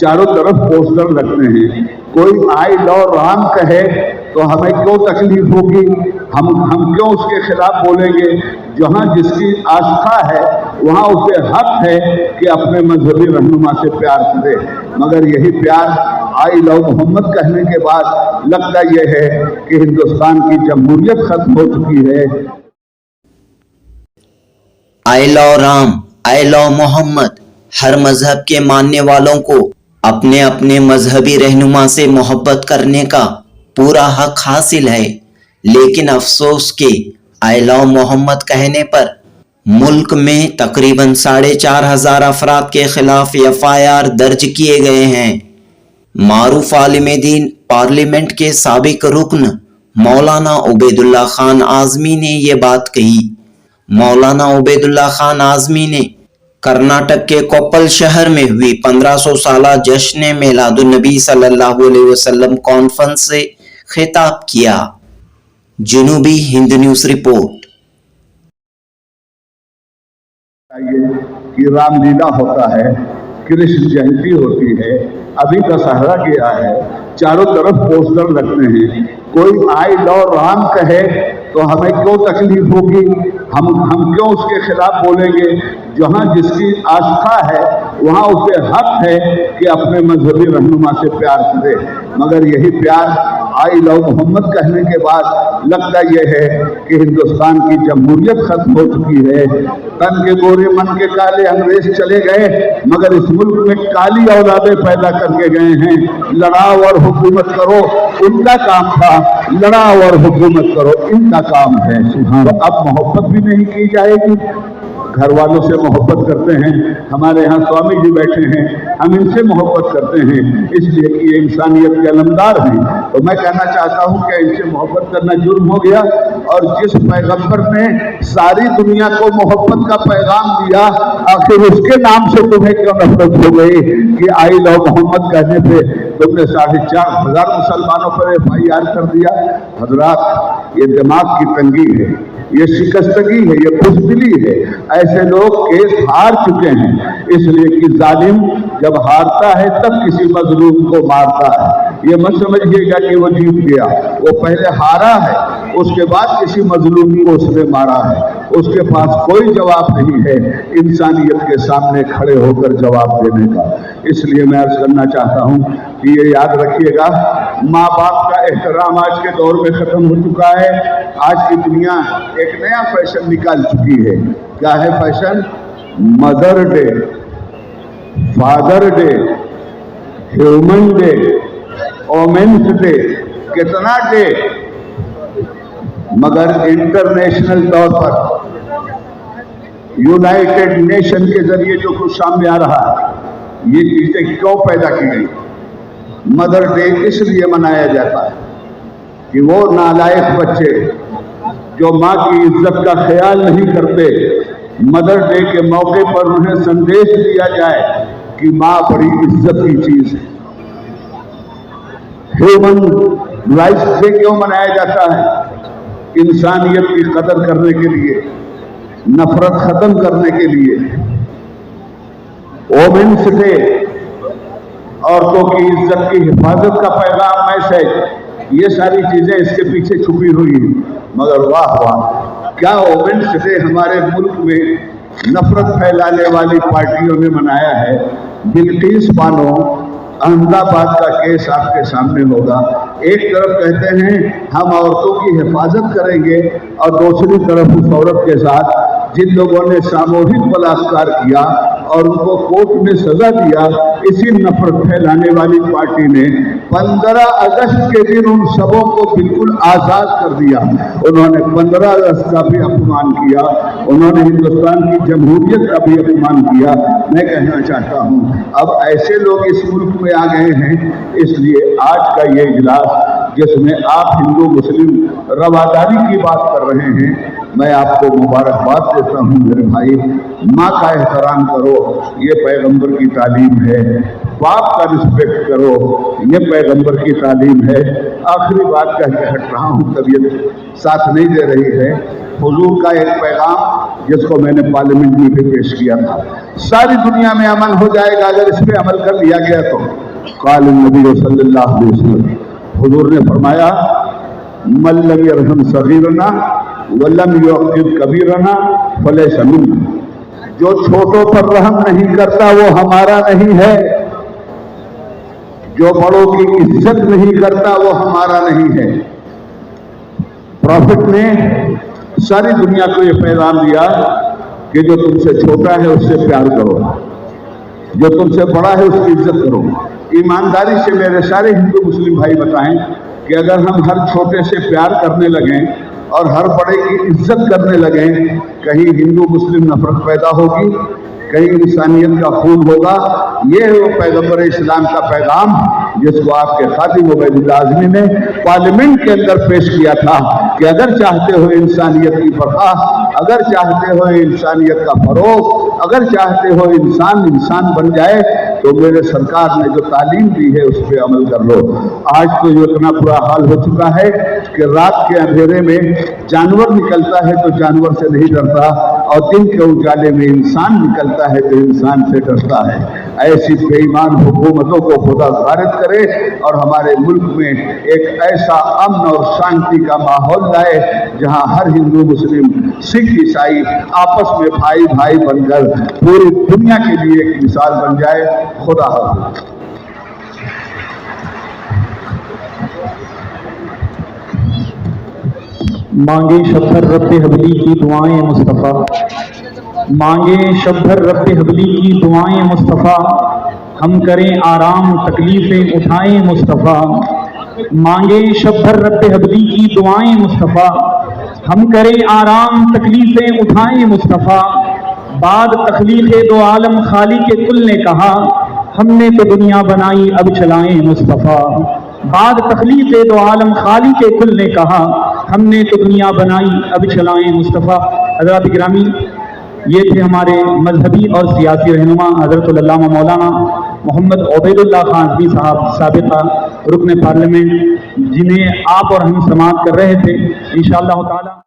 चारों तरफ पोस्टर लगते हैं। कोई आई लव राम कहे तो हमें क्यों तकलीफ होगी, हम क्यों उसके खिलाफ बोलेंगे। जहाँ जिसकी आस्था है वहाँ उसे हक है कि अपने मजहबी रहनुमा से प्यार करे, मगर यही प्यार आई लव मोहम्मद कहने के बाद लगता यह है कि हिंदुस्तान की जमहूरियत खत्म हो चुकी है। I love Ram, I love Mohammad, हर मजहब के मानने वालों को अपने अपने मजहबी रहनुमा से मोहब्बत करने का पूरा हक हासिल है, लेकिन अफसोस के आई लव मोहम्मद कहने पर मुल्क में तकरीबन 4,500 अफराद के खिलाफ FIR दर्ज किए गए हैं। मारूफ आलिम दीन पार्लियामेंट के साबिक रुकन मौलाना उबैदुल्ला खान आज़मी ने ये बात कही। मौलाना उबैदुल्ला खान आज़मी ने कर्नाटक के कोप्पल शहर में हुई 1500 साला जश्न मिलादुन्नबी सल्लल्लाहु अलैहि वसल्लम कॉन्फ्रेंस से खिताब किया। जनूबी हिंद न्यूज़ रिपोर्ट। कि रामलीला होता है, कृष्ण जयंती होती है, अभी दशहरा गया है, चारों तरफ पोस्टर लगते हैं। कोई आई लव राम कहे तो हमें क्यों तकलीफ होगी, हम क्यों उसके खिलाफ बोलेंगे। जहाँ जिसकी आस्था है वहाँ उसे हक है कि अपने मजहबी रहनुमा से प्यार करे, मगर यही प्यार आई लव मोहम्मद कहने के बाद लगता यह है कि हिंदुस्तान की जमहूरियत खत्म हो चुकी है। तन के गोरे मन के काले अंग्रेज चले गए, मगर इस मुल्क में काली औलादे पैदा करके गए हैं। लड़ाओ और हुकूमत करो उनका काम था, लड़ाओ और हुकूमत करो इनका काम है। तो अब मोहब्बत भी नहीं की जाएगी। घर वालों से मोहब्बत करते हैं, हमारे यहाँ स्वामी जी बैठे हैं, हम इनसे मोहब्बत करते हैं इसलिए कि ये इंसानियत के अलमदार हैं। तो मैं कहना चाहता हूँ कि इनसे मोहब्बत करना जुर्म हो गया, और जिस पैगंबर ने सारी दुनिया को मोहब्बत का पैगाम दिया, आखिर उसके नाम से तुम्हें क्यों नफरत हो गई कि आई लव मोहम्मद कहने पे तुमने 4,500 मुसलमानों पर FIR कर दिया। हजरात, ये दिमाग की तंगी है, ये शिकस्तगी है, ये बुज़दिली है। ऐसे लोग केस हार चुके हैं, इसलिए कि जालिम जब हारता है तब किसी मजलूम को मारता है। ये मत समझिएगा कि वो जीत गया, वो पहले हारा है, उसके बाद किसी मजलूम को उसने मारा है। उसके पास कोई जवाब नहीं है इंसानियत के सामने खड़े होकर जवाब देने का। इसलिए मैं अर्ज करना चाहता हूँ कि ये याद रखिएगा, माँ बाप का एहतराम आज के दौर में ख़त्म हो चुका है। आज की दुनिया एक नया फैशन निकाल चुकी है। क्या है fashion? Mother day, father day, human day, women's day, कितना डे, मगर इंटरनेशनल तौर पर यूनाइटेड नेशन के जरिए जो कुछ सामने आ रहा है, ये चीजें क्यों पैदा की गई? मदर डे इसलिए मनाया जाता है कि वो नालायक बच्चे जो माँ की इज्जत का ख्याल नहीं करते, मदर डे के मौके पर उन्हें संदेश दिया जाए कि माँ बड़ी इज्जत की चीज है। ह्यूमन राइट्स डे क्यों मनाया जाता है? इंसानियत की कदर करने के लिए, नफरत खत्म करने के लिए। वोमेन्स डे, औरतों की इज्जत की हिफाजत का पैगाम, मैसेज, ये सारी चीजें इसके पीछे छुपी हुई हैं। मगर वाह वाह, क्या वोमेन्स डे हमारे मुल्क में नफरत फैलाने वाली पार्टियों ने मनाया है। बिल्किस बानो, अहमदाबाद का केस आपके सामने होगा। एक तरफ कहते हैं हम औरतों की हिफाजत करेंगे, और दूसरी तरफ उस औरत के साथ जिन लोगों ने सामूहिक बलात्कार किया और उनको कोर्ट में सजा दिया, इसी नफरत फैलाने वाली पार्टी ने 15 अगस्त के दिन उन सबों को बिल्कुल आज़ाद कर दिया। उन्होंने 15 अगस्त का भी अपमान किया, उन्होंने हिंदुस्तान की जमहूरियत का भी अपमान किया। मैं कहना चाहता हूँ अब ऐसे लोग इस मुल्क में आ गए हैं, इसलिए आज का ये इजलास जिसमें आप हिंदू मुस्लिम रवादारी की बात कर रहे हैं, मैं आपको मुबारकबाद देता हूँ मेरे भाई। माँ का एहतराम करो, ये पैगंबर की तालीम है। बाप का रिस्पेक्ट करो, ये पैगंबर की तालीम है। आखिरी बात कह के हट रहा हूँ, तबीयत साथ नहीं दे रही है। हुजूर का एक पैगाम जिसको मैंने पार्लियामेंट में भी पेश किया था। सारी दुनिया में अमन हो जाएगा अगर इस पे अमल कर लिया गया तो। क़ाल नबी सल्लल्लाहु अलैहि वसल्लम, हुजूर ने फरमाया, मन लम यरहम सगीरना वलम युअक्किर कबीरना फलैसा मिन्ना। जो छोटों पर रहम नहीं करता वो हमारा नहीं है, जो बड़ों की इज्जत नहीं करता वो हमारा नहीं है। प्रॉफिट ने सारी दुनिया को ये पैगाम दिया कि जो तुमसे छोटा है उससे प्यार करो, जो तुमसे बड़ा है उसकी इज्जत करो। ईमानदारी से मेरे सारे हिंदू मुस्लिम भाई बताएं कि अगर हम हर छोटे से प्यार करने लगें और हर बड़े की इज्जत करने लगें, कहीं हिंदू मुस्लिम नफरत पैदा होगी, कहीं इंसानियत का खून होगा। ये है वो पैगंबर इस्लाम का पैगाम जिसको आपके खातिब उबैदुल्लाह आज़मी ने पार्लियामेंट के अंदर पेश किया था कि अगर चाहते हो इंसानियत की बरक़ा, अगर चाहते हो इंसानियत का फरोग, अगर चाहते हो इंसान इंसान बन जाए तो मेरे सरकार ने जो तालीम दी है उस पर अमल कर लो। आज तो ये इतना बुरा हाल हो चुका है कि रात के अंधेरे में जानवर निकलता है तो जानवर से नहीं डरता, और दिन के उजाले में इंसान निकलता है तो इंसान से डरता है। ऐसी बेईमान हुकूमतों को खुदा गारिद करे और हमारे मुल्क में एक ऐसा अमन और शांति का माहौल लाए जहां हर हिंदू मुस्लिम सिख ईसाई आपस में भाई भाई बनकर पूरी दुनिया के लिए एक मिसाल बन जाए। खुदा हाफ़िज़। मांगे शब्बर रब्बे हबली की दुआएं मुस्तफ़ा, मांगे शब्बर रब्बे हबली की दुआएं मुस्तफ़ा, हम करें आराम तकलीफ़ें उठाएं मुस्तफ़ा। मांगे शब्बर रब्बे हबली की दुआएं मुस्तफ़ा, हम करें आराम तकलीफ़ें उठाएं मुस्तफ़ा। बाद तख्लीक़े दो आलम खाली के कुल ने कहा, हमने तो दुनिया बनाई अब चलाएं मुस्तफ़ा। बाद तख्लीक़े दो आलम खाली के कुल ने कहा, हमने तो दुनिया बनाई अब चलाएं मुस्तफ़ा। हज़रात गिरामी, ये थे हमारे मजहबी और सियासी रहनुमा हज़रत अल्लामा मौलाना मोहम्मद उबैदुल्लाह खान अज़मी साहब, साबिक़ा रुकन पार्लियामेंट, जिन्हें आप और हम समाअत कर रहे थे। इंशाअल्लाह ताला